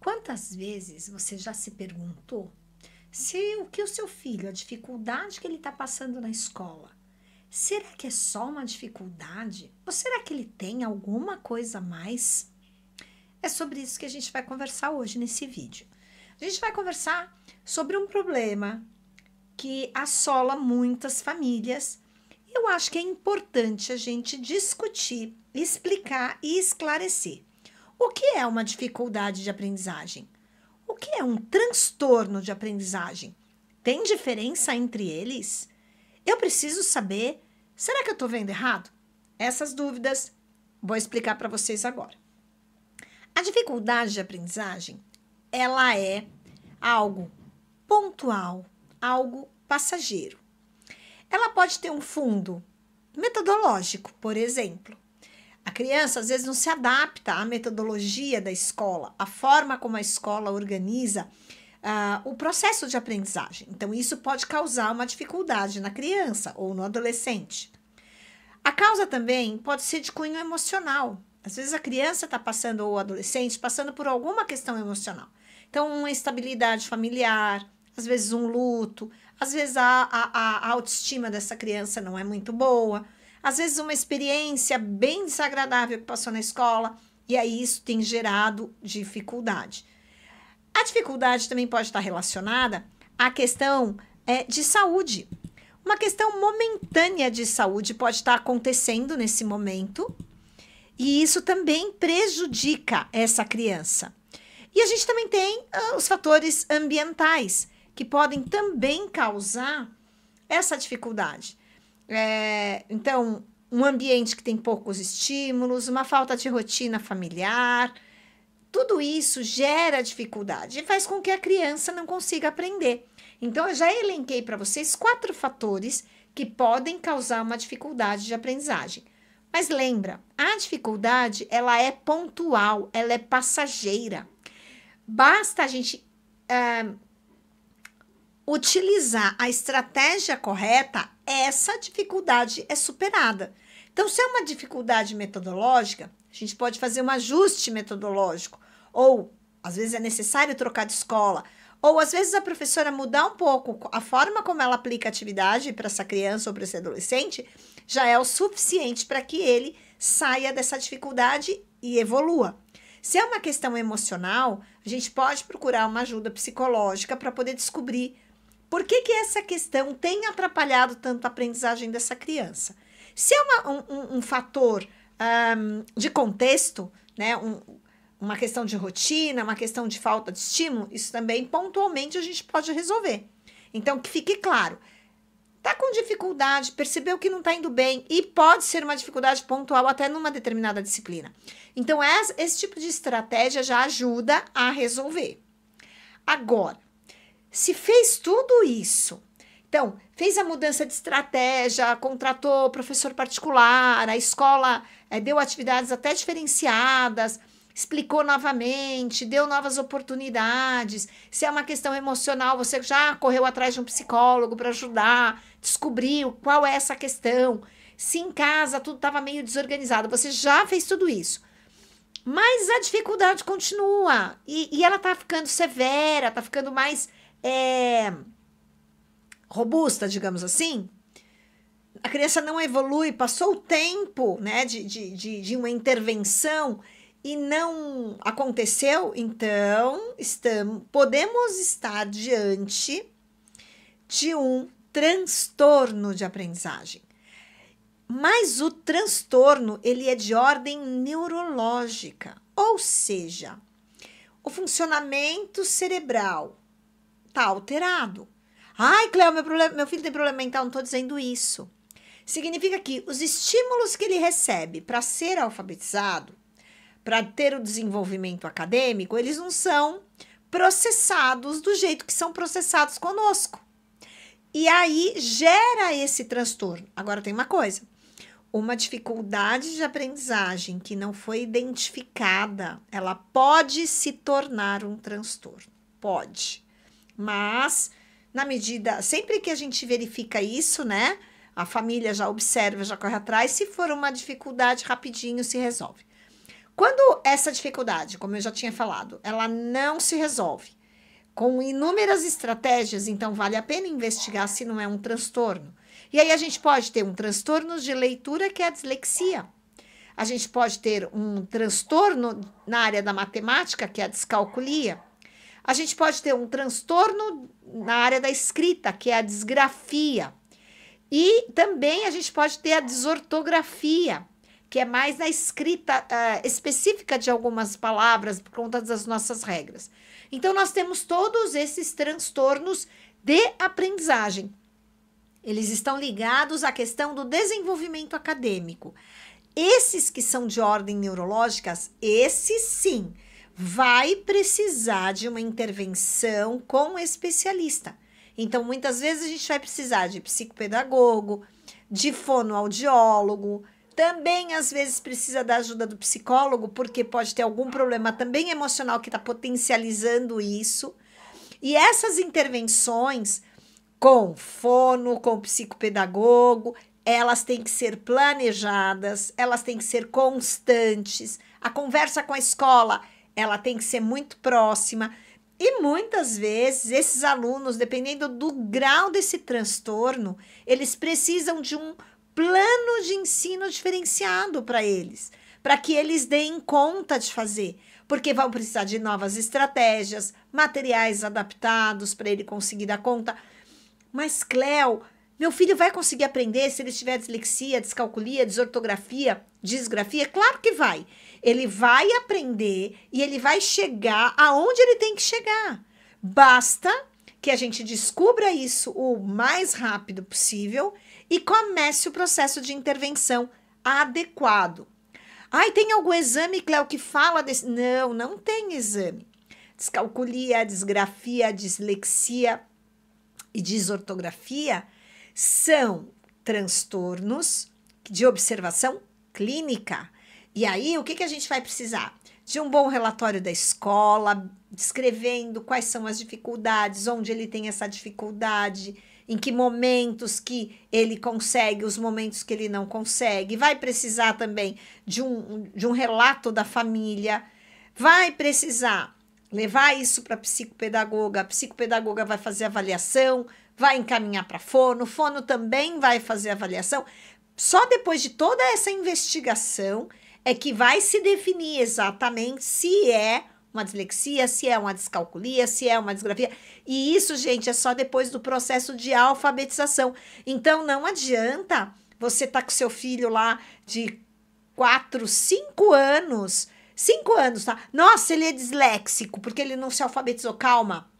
Quantas vezes você já se perguntou se o que o seu filho, a dificuldade que ele está passando na escola, será que é só uma dificuldade? Ou será que ele tem alguma coisa a mais? É sobre isso que a gente vai conversar hoje nesse vídeo. A gente vai conversar sobre um problema que assola muitas famílias. Eu acho que é importante a gente discutir, explicar e esclarecer. O que é uma dificuldade de aprendizagem? O que é um transtorno de aprendizagem? Tem diferença entre eles? Eu preciso saber, será que eu estou vendo errado? Essas dúvidas vou explicar para vocês agora. A dificuldade de aprendizagem, ela é algo pontual, algo passageiro. Ela pode ter um fundo metodológico, por exemplo. A criança, às vezes, não se adapta à metodologia da escola, à forma como a escola organiza o processo de aprendizagem. Então, isso pode causar uma dificuldade na criança ou no adolescente. A causa também pode ser de cunho emocional. Às vezes, a criança está passando, ou o adolescente, passando por alguma questão emocional. Então, uma instabilidade familiar, às vezes um luto, às vezes a autoestima dessa criança não é muito boa, às vezes uma experiência bem desagradável que passou na escola, e aí isso tem gerado dificuldade. A dificuldade também pode estar relacionada à questão de saúde. Uma questão momentânea de saúde pode estar acontecendo nesse momento, e isso também prejudica essa criança. E a gente também tem os fatores ambientais, que podem também causar essa dificuldade. Então, um ambiente que tem poucos estímulos, uma falta de rotina familiar, tudo isso gera dificuldade e faz com que a criança não consiga aprender. Então, eu já elenquei para vocês 4 fatores que podem causar uma dificuldade de aprendizagem. Mas lembra, a dificuldade, ela é pontual, ela é passageira. Basta a gente utilizar a estratégia correta, essa dificuldade é superada. Então, se é uma dificuldade metodológica, a gente pode fazer um ajuste metodológico, ou às vezes é necessário trocar de escola, ou às vezes a professora mudar um pouco a forma como ela aplica a atividade para essa criança ou para esse adolescente, já é o suficiente para que ele saia dessa dificuldade e evolua. Se é uma questão emocional, a gente pode procurar uma ajuda psicológica para poder descobrir por que essa questão tem atrapalhado tanto a aprendizagem dessa criança. Se é um fator de contexto, né, uma questão de rotina, uma questão de falta de estímulo, isso também pontualmente a gente pode resolver. Então, que fique claro, está com dificuldade, percebeu que não está indo bem e pode ser uma dificuldade pontual até numa determinada disciplina. Então, esse tipo de estratégia já ajuda a resolver. Agora, se fez tudo isso, então, fez a mudança de estratégia, contratou professor particular, a escola deu atividades até diferenciadas, explicou novamente, deu novas oportunidades. Se é uma questão emocional, você já correu atrás de um psicólogo para ajudar, descobriu qual é essa questão. Se em casa tudo estava meio desorganizado, você já fez tudo isso. Mas a dificuldade continua e ela está ficando severa, está ficando mais robusta, digamos assim. A criança não evolui, passou o tempo, né, de uma intervenção e não aconteceu, então podemos estar diante de um transtorno de aprendizagem. Mas o transtorno, ele é de ordem neurológica, ou seja, o funcionamento cerebral está alterado. Ai, Cleo, meu filho tem problema mental, não estou dizendo isso. Significa que os estímulos que ele recebe para ser alfabetizado, para ter o desenvolvimento acadêmico, eles não são processados do jeito que são processados conosco. E aí gera esse transtorno. Agora tem uma coisa, uma dificuldade de aprendizagem que não foi identificada, ela pode se tornar um transtorno. Pode. Mas, na medida, sempre que a gente verifica isso, né? A família já observa, já corre atrás. Se for uma dificuldade, rapidinho se resolve. Quando essa dificuldade, como eu já tinha falado, ela não se resolve com inúmeras estratégias, então vale a pena investigar se não é um transtorno. E aí a gente pode ter um transtorno de leitura, que é a dislexia. A gente pode ter um transtorno na área da matemática, que é a descalculia. A gente pode ter um transtorno na área da escrita, que é a disgrafia. E também a gente pode ter a desortografia, que é mais na escrita específica de algumas palavras, por conta das nossas regras. Então, nós temos todos esses transtornos de aprendizagem. Eles estão ligados à questão do desenvolvimento acadêmico. Esses que são de ordem neurológicas, esses sim, vai precisar de uma intervenção com um especialista. Então, muitas vezes a gente vai precisar de psicopedagogo, de fonoaudiólogo, também às vezes precisa da ajuda do psicólogo, porque pode ter algum problema também emocional que está potencializando isso. E essas intervenções com fono, com psicopedagogo, elas têm que ser planejadas, elas têm que ser constantes. A conversa com a escola, ela tem que ser muito próxima. E muitas vezes, esses alunos, dependendo do grau desse transtorno, eles precisam de um plano de ensino diferenciado para eles, para que eles deem conta de fazer, porque vão precisar de novas estratégias, materiais adaptados para ele conseguir dar conta. Mas, Cléo, meu filho vai conseguir aprender se ele tiver dislexia, descalculia, desortografia, disgrafia? Claro que vai. Ele vai aprender e ele vai chegar aonde ele tem que chegar. Basta que a gente descubra isso o mais rápido possível e comece o processo de intervenção adequado. Ai, tem algum exame, Cléo, que fala desse? Não, não tem exame. Descalculia, disgrafia, dislexia e desortografia são transtornos de observação clínica. E aí, o que a gente vai precisar? De um bom relatório da escola, descrevendo quais são as dificuldades, onde ele tem essa dificuldade, em que momentos que ele consegue, os momentos que ele não consegue. Vai precisar também de um relato da família. Vai precisar levar isso para a psicopedagoga vai fazer avaliação, vai encaminhar para fono também vai fazer avaliação. Só depois de toda essa investigação é que vai se definir exatamente se é uma dislexia, se é uma descalculia, se é uma disgrafia. E isso, gente, é só depois do processo de alfabetização. Então, não adianta você estar com seu filho lá de 4, 5 anos. 5 anos, tá? Nossa, ele é disléxico porque ele não se alfabetizou. Calma.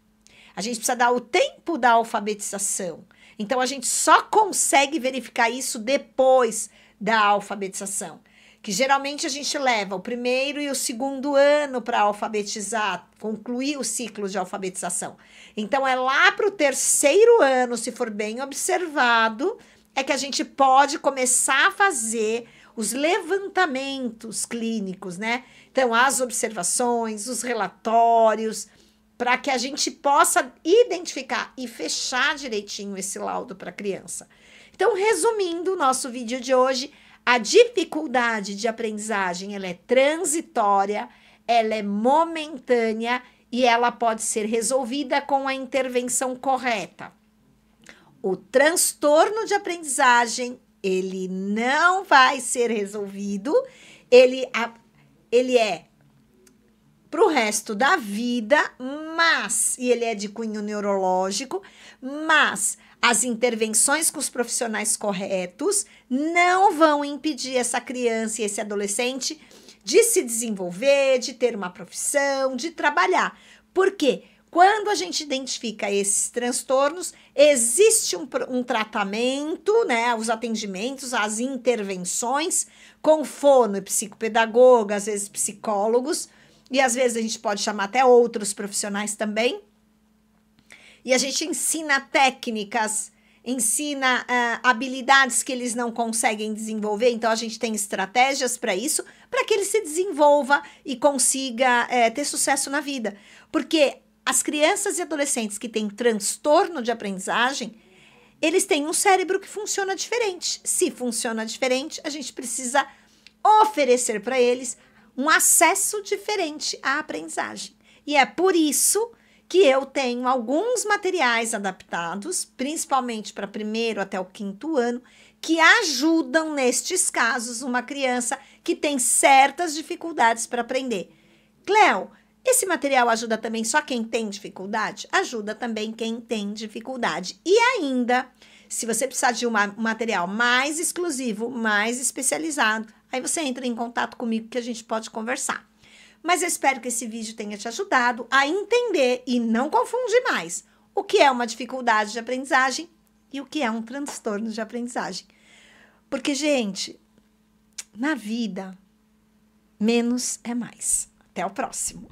A gente precisa dar o tempo da alfabetização. Então, a gente só consegue verificar isso depois da alfabetização. Que geralmente a gente leva o primeiro e o segundo ano para alfabetizar, concluir o ciclo de alfabetização. Então, é lá para o terceiro ano, se for bem observado, é que a gente pode começar a fazer os levantamentos clínicos, né? Então, as observações, os relatórios, para que a gente possa identificar e fechar direitinho esse laudo para a criança. Então, resumindo o nosso vídeo de hoje, a dificuldade de aprendizagem, ela é transitória, ela é momentânea e ela pode ser resolvida com a intervenção correta. O transtorno de aprendizagem, ele não vai ser resolvido, ele é para o resto da vida, e ele é de cunho neurológico, mas as intervenções com os profissionais corretos não vão impedir essa criança e esse adolescente de se desenvolver, de ter uma profissão, de trabalhar. Por quê? Quando a gente identifica esses transtornos, existe um tratamento, né? Os atendimentos, as intervenções com fono e psicopedagoga, às vezes psicólogos, e às vezes a gente pode chamar até outros profissionais também. E a gente ensina técnicas, ensina habilidades que eles não conseguem desenvolver. Então, a gente tem estratégias para isso, para que ele se desenvolva e consiga ter sucesso na vida. Porque as crianças e adolescentes que têm transtorno de aprendizagem, eles têm um cérebro que funciona diferente. Se funciona diferente, a gente precisa oferecer para eles um acesso diferente à aprendizagem. E é por isso que eu tenho alguns materiais adaptados, principalmente para primeiro até o quinto ano, que ajudam nestes casos uma criança que tem certas dificuldades para aprender. Cleo, esse material ajuda também só quem tem dificuldade? Ajuda também quem tem dificuldade. E ainda, se você precisar de um material mais exclusivo, mais especializado, aí você entra em contato comigo que a gente pode conversar. Mas eu espero que esse vídeo tenha te ajudado a entender e não confundir mais o que é uma dificuldade de aprendizagem e o que é um transtorno de aprendizagem. Porque, gente, na vida, menos é mais. Até o próximo.